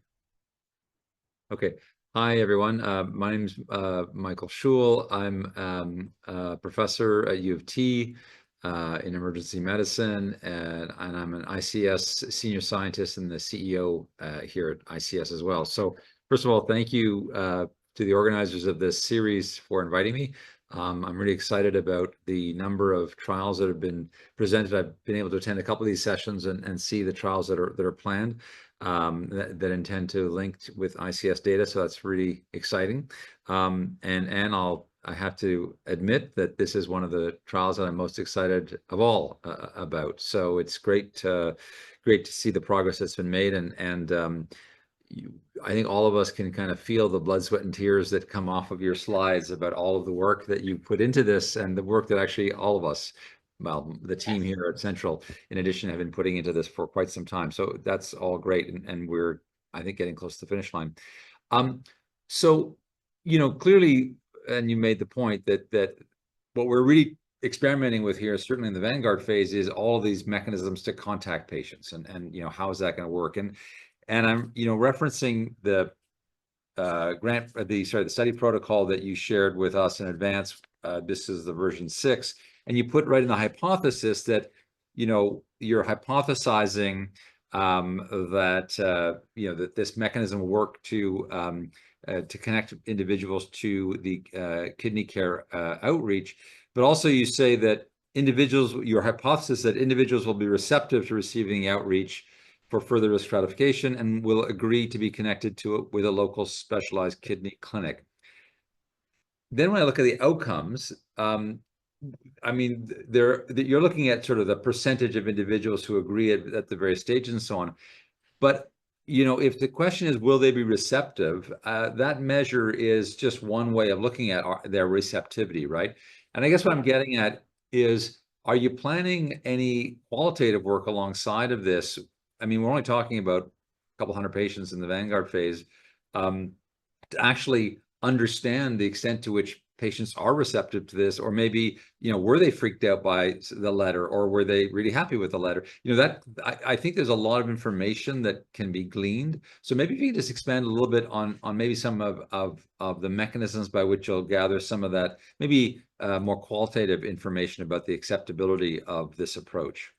Okay. Hi, everyone. My name's Michael Schulich. I'm a professor at U of T. in emergency medicine, and I'm an ICS senior scientist and the CEO here at ICS as well. So first of all, thank you to the organizers of this series for inviting me. I'm really excited about the number of trials that have been presented. I've been able to attend a couple of these sessions and see the trials that are planned that intend to link with ICS data. So that's really exciting. And I have to admit that this is one of the trials that I'm most excited of all about. So it's great to see the progress that's been made, and I think all of us can kind of feel the blood, sweat, and tears that come off of your slides about all of the work that you put into this, and the work that actually all of us, well, the team here at Central, in addition, have been putting into this for quite some time. So that's all great, and we're, I think, getting close to the finish line. So, clearly, and you made the point that what we're really experimenting with here, certainly in the Vanguard phase, is all of these mechanisms to contact patients, and how is that going to work? And I'm referencing the the study protocol that you shared with us in advance. This is the version 6, and you put right in the hypothesis that you're hypothesizing that that this mechanism will work to connect individuals to the kidney care outreach, but also you say that your hypothesis that individuals will be receptive to receiving the outreach for further risk stratification and will agree to be connected to it with a local specialized kidney clinic. Then when I look at the outcomes, I mean, you're looking at sort of the percentage of individuals who agree at the various stages and so on. But if the question is, will they be receptive? That measure is just one way of looking at their receptivity, right? And I guess what I'm getting at is, are you planning any qualitative work alongside of this? I mean, we're only talking about a couple hundred patients in the Vanguard phase, to actually understand the extent to which patients are receptive to this, or maybe, were they freaked out by the letter, or were they really happy with the letter? That I think there's a lot of information that can be gleaned. So maybe if you can just expand a little bit on maybe some of the mechanisms by which you'll gather some of that, maybe more qualitative information about the acceptability of this approach.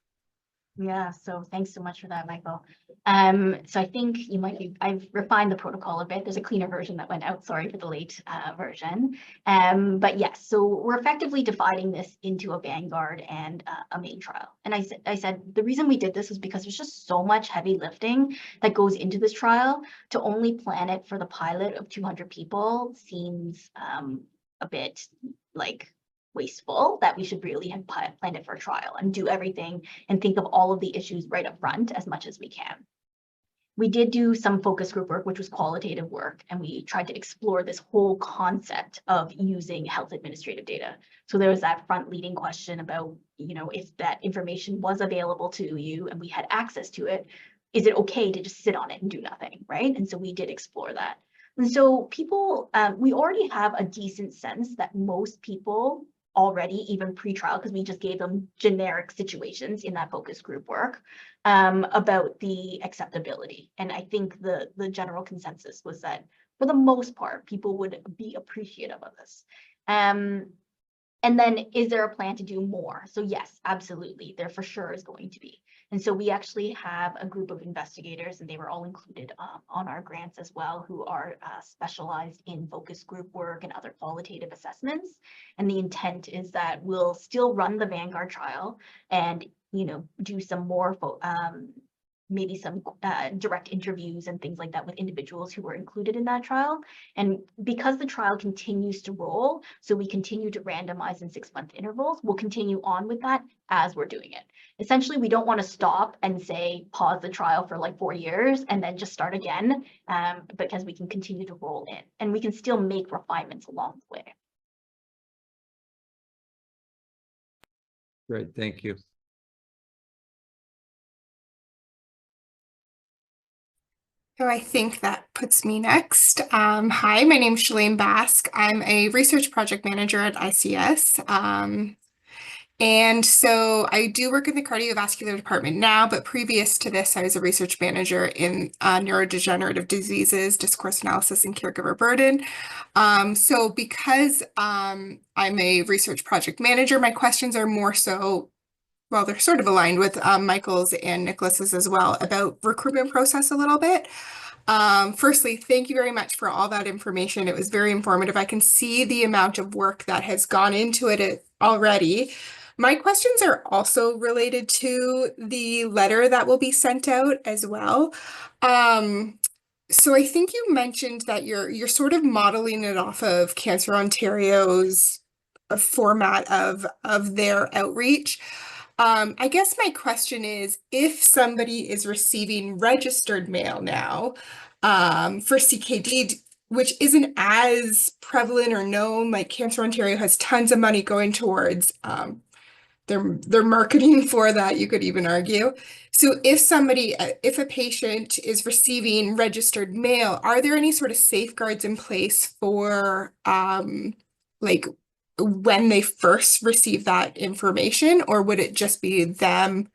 Yeah, so thanks so much for that, Michael. So I think I've refined the protocol a bit. There's a cleaner version that went out, sorry for the late version. But yes, so we're effectively dividing this into a Vanguard and a main trial. And I said the reason we did this was because there's just so much heavy lifting that goes into this trial. To only plan it for the pilot of 200 people seems a bit like wasteful, that we should really have planned it for a trial and do everything and think of all of the issues right up front as much as we can. We did do some focus group work, which was qualitative work, and we tried to explore this whole concept of using health administrative data. So there was that front leading question about, if that information was available to you and we had access to it, is it okay to just sit on it and do nothing, right? And so we did explore that. And so people, we already have a decent sense that most people already, even pre-trial, because we just gave them generic situations in that focus group work, about the acceptability. And I think the general consensus was that for the most part, people would be appreciative of this. And then is there a plan to do more? So yes, absolutely, there for sure is going to be. And so we actually have a group of investigators, and they were all included on our grants as well, who are specialized in focus group work and other qualitative assessments. And the intent is that we'll still run the Vanguard trial and, do some more maybe some direct interviews and things like that with individuals who were included in that trial. And because the trial continues to roll, so we continue to randomize in 6-month intervals, we'll continue on with that as we're doing it. Essentially, we don't want to stop and say, pause the trial for like 4 years and then just start again, because we can continue to roll in and we can still make refinements along the way. Great, thank you. So I think that puts me next. Hi, my name is Shalane Bask. I'm a research project manager at ICS. And so I do work in the cardiovascular department now, but previous to this, I was a research manager in neurodegenerative diseases, discourse analysis, and caregiver burden. So because I'm a research project manager, my questions are more so well, they're sort of aligned with Michael's and Nicholas's as well about recruitment process a little bit. Firstly, thank you very much for all that information. It was very informative. I can see the amount of work that has gone into it already. My questions are also related to the letter that will be sent out as well. So I think you mentioned that you're sort of modeling it off of Cancer Ontario's format of their outreach. I guess my question is, if somebody is receiving registered mail now for CKD, which isn't as prevalent or known, like Cancer Ontario has tons of money going towards their marketing for that, you could even argue. So if a patient is receiving registered mail, are there any sort of safeguards in place for like when they first receive that information, or would it just be them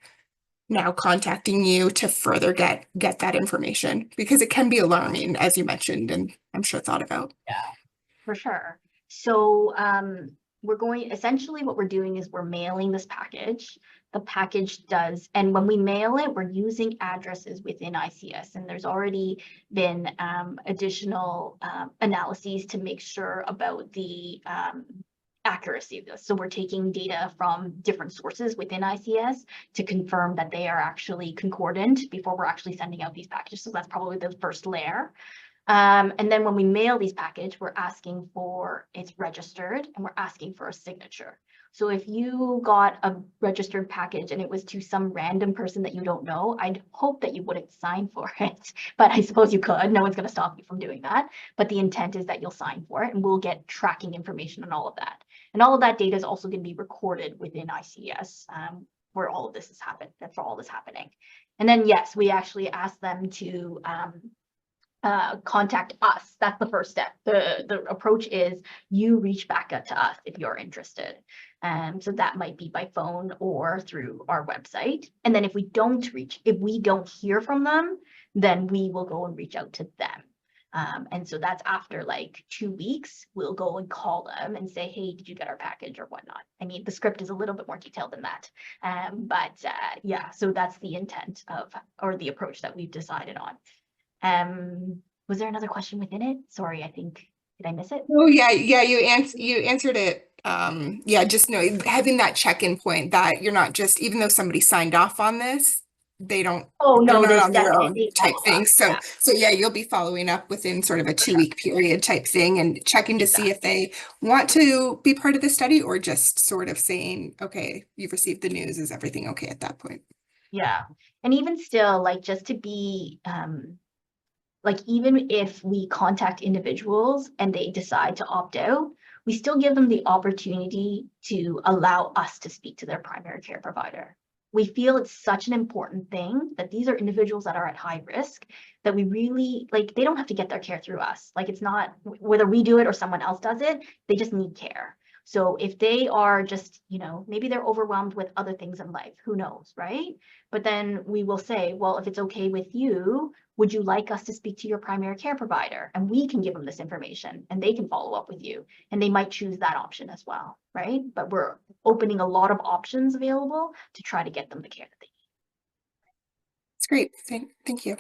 now contacting you to further get that information? Because it can be alarming, as you mentioned, and I'm sure thought about. Yeah, for sure. So essentially what we're doing is we're mailing this package. The package does, and when we mail it, we're using addresses within ICS, and there's already been additional analyses to make sure about the accuracy of this. So we're taking data from different sources within ICS to confirm that they are actually concordant before we're actually sending out these packages. So that's probably the first layer. And then when we mail these packages, we're asking for it's registered and we're asking for a signature. So if you got a registered package and it was to some random person that you don't know, I'd hope that you wouldn't sign for it, but I suppose you could. No one's going to stop you from doing that. But the intent is that you'll sign for it and we'll get tracking information on all of that. And all of that data is also going to be recorded within ICS where all of this is happening, for all this happening. And then, yes, we actually ask them to contact us. That's the first step. The approach is you reach back out to us if you're interested. So that might be by phone or through our website. And then if we don't hear from them, then we will go and reach out to them. And so that's after like 2 weeks, we'll go and call them and say, hey, did you get our package or whatnot? I mean, the script is a little bit more detailed than that. Yeah, so that's the intent or the approach that we've decided on. Was there another question within it? Sorry, did I miss it? Oh yeah, you answered it. Yeah, just having that check-in point that you're not just, even though somebody signed off on this, they're not on their own type thing. So yeah, you'll be following up within sort of a 2-week period type thing and checking to see if they want to be part of the study, or just sort of saying, okay, you've received the news, is everything okay at that point? Yeah, and even still, like, just to be like, even if we contact individuals and they decide to opt out, we still give them the opportunity to allow us to speak to their primary care provider. We feel it's such an important thing that these are individuals that are at high risk, that we really, like, they don't have to get their care through us. Like, it's not whether we do it or someone else does it, they just need care. So if they are just, maybe they're overwhelmed with other things in life, who knows, right? But then we will say, well, if it's okay with you, would you like us to speak to your primary care provider? And we can give them this information and they can follow up with you. And they might choose that option as well, right? But we're opening a lot of options available to try to get them the care that they need. That's great. Thank you.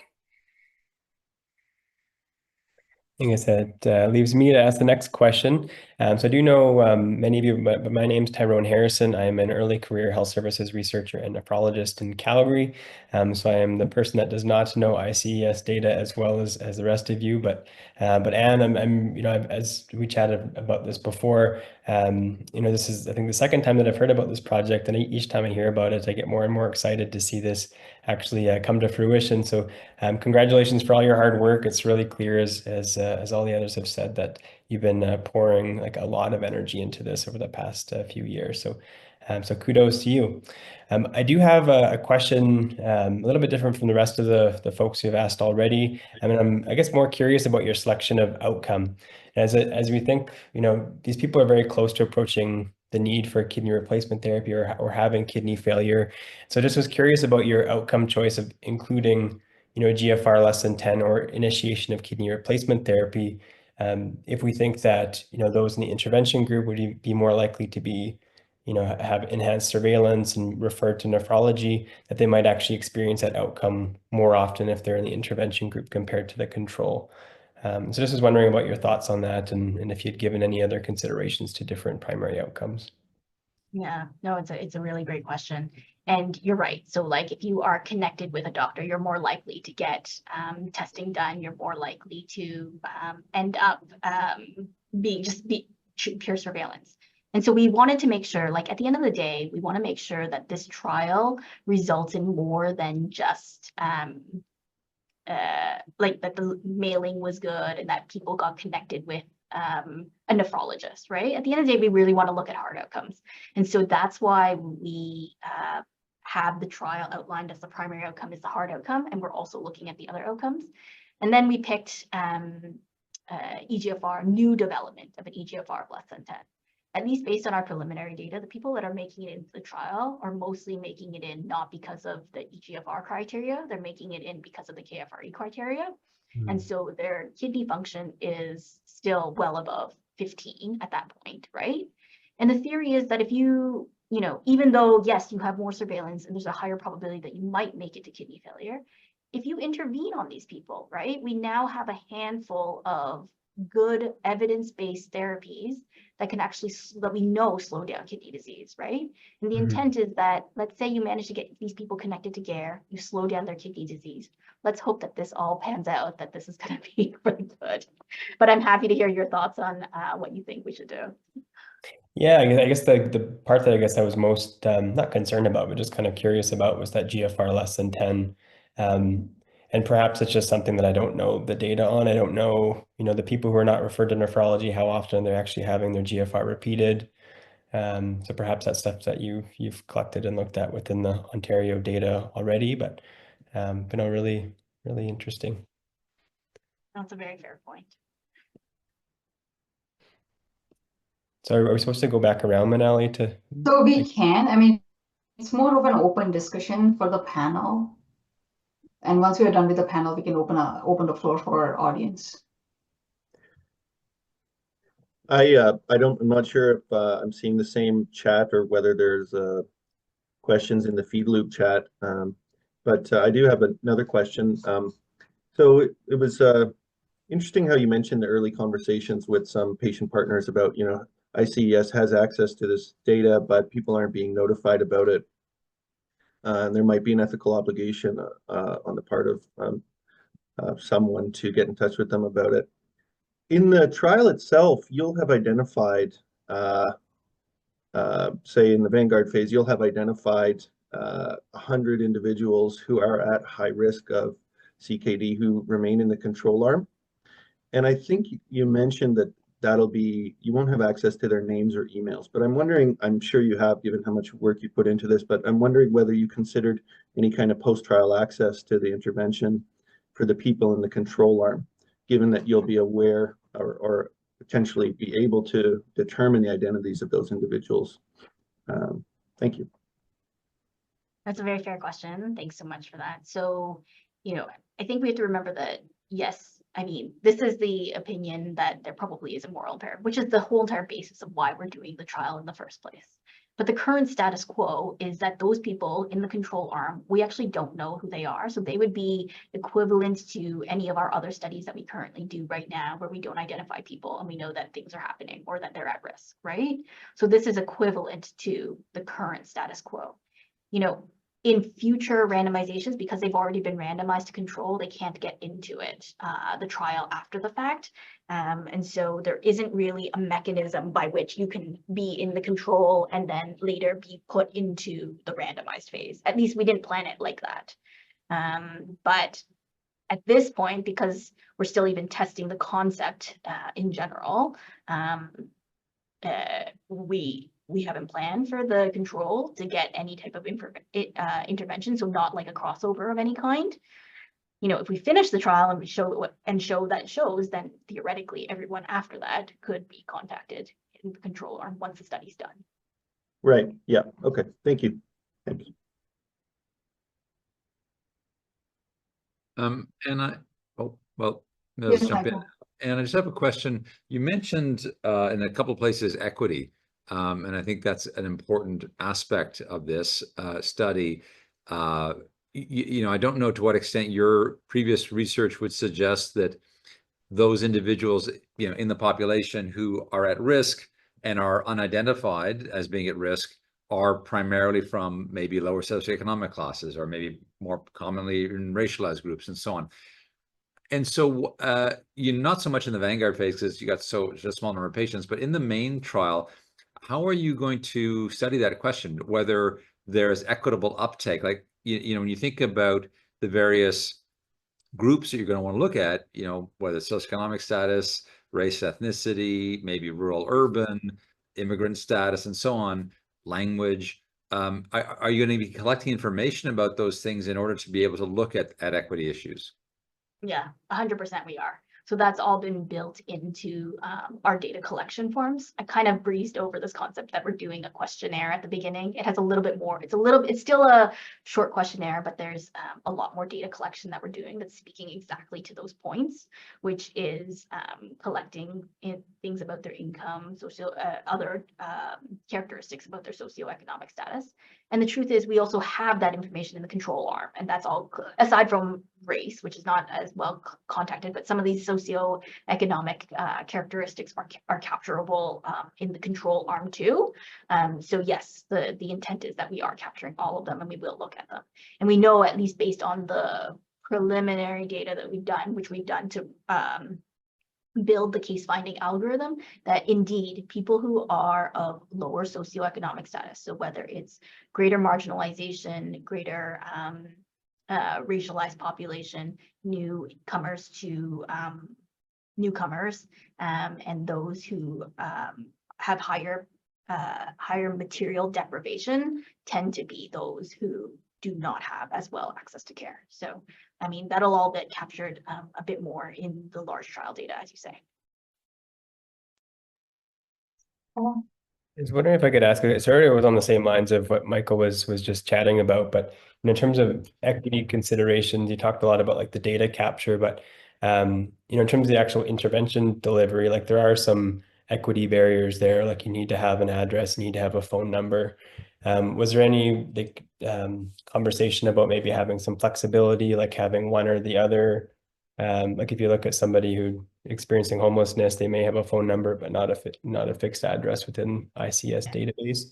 I guess that leaves me to ask the next question. So I do know many of you, but my name's Tyrone Harrison. I'm an early career health services researcher and nephrologist in Calgary. So I am the person that does not know ICES data as well as the rest of you. But Anne, I'm as we chatted about this before, this is, I think, the second time that I've heard about this project, and each time I hear about it, I get more and more excited to see this actually come to fruition. So congratulations for all your hard work. It's really clear, as all the others have said, that you've been pouring like a lot of energy into this over the past few years. So kudos to you. I do have a question a little bit different from the rest of the folks who have asked already. I mean, I'm, I guess, more curious about your selection of outcome. As we think, these people are very close to approaching the need for kidney replacement therapy or having kidney failure. So I just was curious about your outcome choice of including, a GFR less than 10 or initiation of kidney replacement therapy. If we think that, those in the intervention group would be more likely to be have enhanced surveillance and referred to nephrology, that they might actually experience that outcome more often if they're in the intervention group compared to the control. So just was wondering about your thoughts on that, and if you'd given any other considerations to different primary outcomes. Yeah, no, it's a really great question. And you're right. So like if you are connected with a doctor, you're more likely to get testing done. You're more likely to end up being pure surveillance. And so we wanted to make sure, like at the end of the day, we want to make sure that this trial results in more than just like that the mailing was good and that people got connected with a nephrologist, right? At the end of the day, we really want to look at hard outcomes. And so that's why we have the trial outlined as the primary outcome is the hard outcome. And we're also looking at the other outcomes. And then we picked EGFR, new development of an EGFR of less than 10. At least based on our preliminary data, the people that are making it into the trial are mostly making it in not because of the EGFR criteria, they're making it in because of the KFRE criteria. And so their kidney function is still well above 15 at that point, right? And the theory is that if you even though, yes, you have more surveillance and there's a higher probability that you might make it to kidney failure, if you intervene on these people, right, we now have a handful of good evidence-based therapies that can actually, that we know slow down kidney disease, right? And the intent is that, let's say you manage to get these people connected to GARE, you slow down their kidney disease. Let's hope that this all pans out, that this is going to be really good. But I'm happy to hear your thoughts on what you think we should do. Yeah, I guess the part that I guess I was most not concerned about, but just kind of curious about was that GFR less than 10. And perhaps it's just something that I don't know the data on. I don't know, the people who are not referred to nephrology, how often they're actually having their GFR repeated. So perhaps that's stuff that you've collected and looked at within the Ontario data already, but no, really, really interesting. That's a very fair point. So are we supposed to go back around, Manali, to? So we can. I mean, it's more of an open discussion for the panel. And once we are done with the panel, we can open the floor for our audience. I'm not sure if I'm seeing the same chat or whether there's questions in the feed loop chat. But I do have another question. So it was interesting how you mentioned the early conversations with some patient partners about, ICES has access to this data, but people aren't being notified about it. And there might be an ethical obligation on the part of someone to get in touch with them about it. In the trial itself, you'll have identified, say in the Vanguard phase, you'll have identified 100 individuals who are at high risk of CKD who remain in the control arm. And I think you mentioned that you won't have access to their names or emails, but I'm wondering, I'm sure you have, given how much work you put into this, but I'm wondering whether you considered any kind of post-trial access to the intervention for the people in the control arm, given that you'll be aware or potentially be able to determine the identities of those individuals. Thank you. That's a very fair question. Thanks so much for that. So, I think we have to remember that, yes, I mean, this is the opinion that there probably is a moral imperative, which is the whole entire basis of why we're doing the trial in the first place. But the current status quo is that those people in the control arm, we actually don't know who they are. So they would be equivalent to any of our other studies that we currently do right now, where we don't identify people and we know that things are happening or that they're at risk, right? So this is equivalent to the current status quo. In future randomizations, because they've already been randomized to control, they can't get into it, the trial after the fact. And so there isn't really a mechanism by which you can be in the control and then later be put into the randomized phase. At least we didn't plan it like that. But at this point, because we're still even testing the concept in general, we haven't planned for the control to get any type of intervention, so not like a crossover of any kind. If we finish the trial and we show that shows, then theoretically everyone after that could be contacted in the control arm once the study's done. Right. Yeah. Okay. Thank you. Thank you. Let's jump in. And I just have a question. You mentioned in a couple of places equity. And I think that's an important aspect of this study. I don't know to what extent your previous research would suggest that those individuals, in the population who are at risk and are unidentified as being at risk are primarily from maybe lower socioeconomic classes, or maybe more commonly in racialized groups and so on. And so you're not so much in the Vanguard phase because you got such a small number of patients, but in the main trial, how are you going to study that question, whether there's equitable uptake? Like, when you think about the various groups that you're going to want to look at, whether it's socioeconomic status, race, ethnicity, maybe rural, urban, immigrant status, and so on, language, are you going to be collecting information about those things in order to be able to look at equity issues? Yeah, 100% we are. So that's all been built into our data collection forms. I kind of breezed over this concept that we're doing a questionnaire at the beginning. It has a little bit more, it's still a short questionnaire, but there's a lot more data collection that we're doing that's speaking exactly to those points, which is collecting things about their income, other characteristics about their socioeconomic status. And the truth is we also have that information in the control arm, and that's all aside from race, which is not as well contacted, but some of these socioeconomic characteristics are capturable in the control arm too. So yes, the intent is that we are capturing all of them, and we will look at them. And we know, at least based on the preliminary data that we've done, which we've done to build the case finding algorithm, that indeed people who are of lower socioeconomic status, so whether it's greater marginalization, greater racialized population, newcomers, and those who have higher material deprivation tend to be those who do not have as well access to care. So, I mean, that'll all get captured a bit more in the large trial data, as you say. I was wondering if I could ask, sorry, it was on the same lines of what Michael was just chatting about, but in terms of equity considerations, you talked a lot about like the data capture, but in terms of the actual intervention delivery, like there are some equity barriers there, like you need to have an address, you need to have a phone number. Was there any conversation about maybe having some flexibility, like having one or the other? Like if you look at somebody who experiencing homelessness, they may have a phone number, but not a fixed address within ICS database.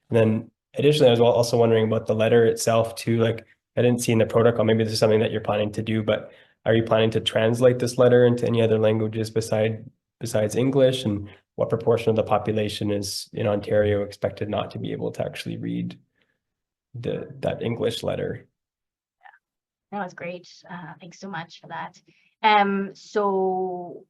And then additionally, I was also wondering about the letter itself too. Like I didn't see in the protocol, maybe this is something that you're planning to do, but are you planning to translate this letter into any other languages besides English? And what proportion of the population is in Ontario expected not to be able to actually read that English letter? That was great. Thanks so much for that. So,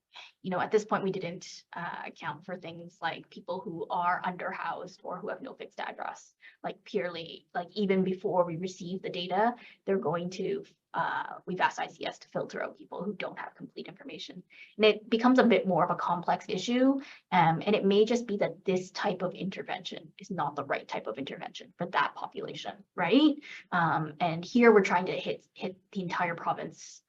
at this point, we didn't account for things like people who are underhoused or who have no fixed address, like purely, like even before we receive the data, they're going to, we've asked ICS to filter out people who don't have complete information. And it becomes a bit more of a complex issue. And it may just be that this type of intervention is not the right type of intervention for that population, right? And here we're trying to hit the entire province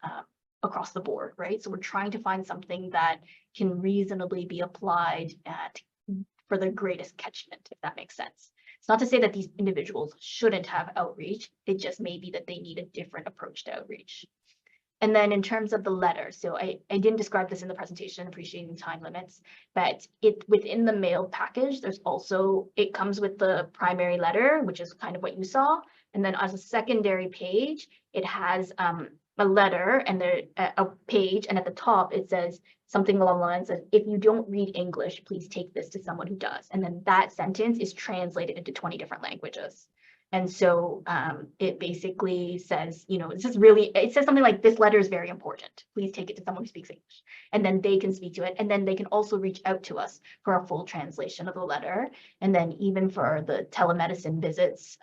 across the board, right? So we're trying to find something that can reasonably be applied for the greatest catchment, if that makes sense. It's not to say that these individuals shouldn't have outreach. It just may be that they need a different approach to outreach. And then in terms of the letter, so I didn't describe this in the presentation, appreciating the time limits, but within the mailed package, there's also, it comes with the primary letter, which is kind of what you saw. And then as a secondary page, it has a letter and a page, and at the top it says something along the lines of, if you don't read English, please take this to someone who does. And then that sentence is translated into 20 different languages. And so it basically says, it says something like, this letter is very important. Please take it to someone who speaks English. And then they can speak to it. And then they can also reach out to us for a full translation of the letter. And then even for the telemedicine visits,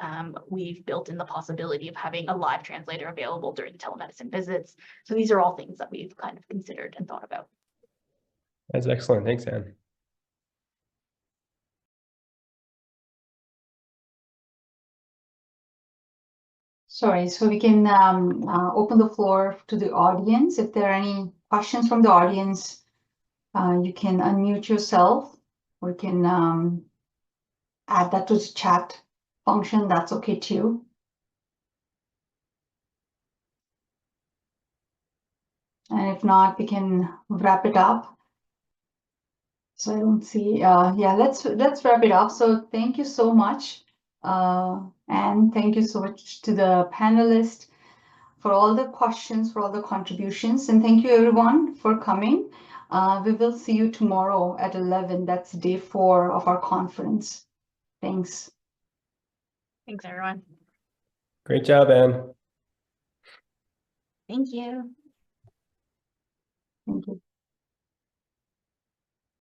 we've built in the possibility of having a live translator available during the telemedicine visits. So these are all things that we've kind of considered and thought about. That's excellent. Thanks, Anne. Sorry, so we can open the floor to the audience. If there are any questions from the audience, you can unmute yourself, or you can add that to the chat function, that's okay too. And if not, we can wrap it up. So I don't see, yeah, let's wrap it up. So thank you so much. And thank you so much to the panelists for all the questions, for all the contributions. And thank you everyone for coming. We will see you tomorrow at 11. That's day 4 of our conference. Thanks. Thanks, everyone. Great job, Anne. Thank you.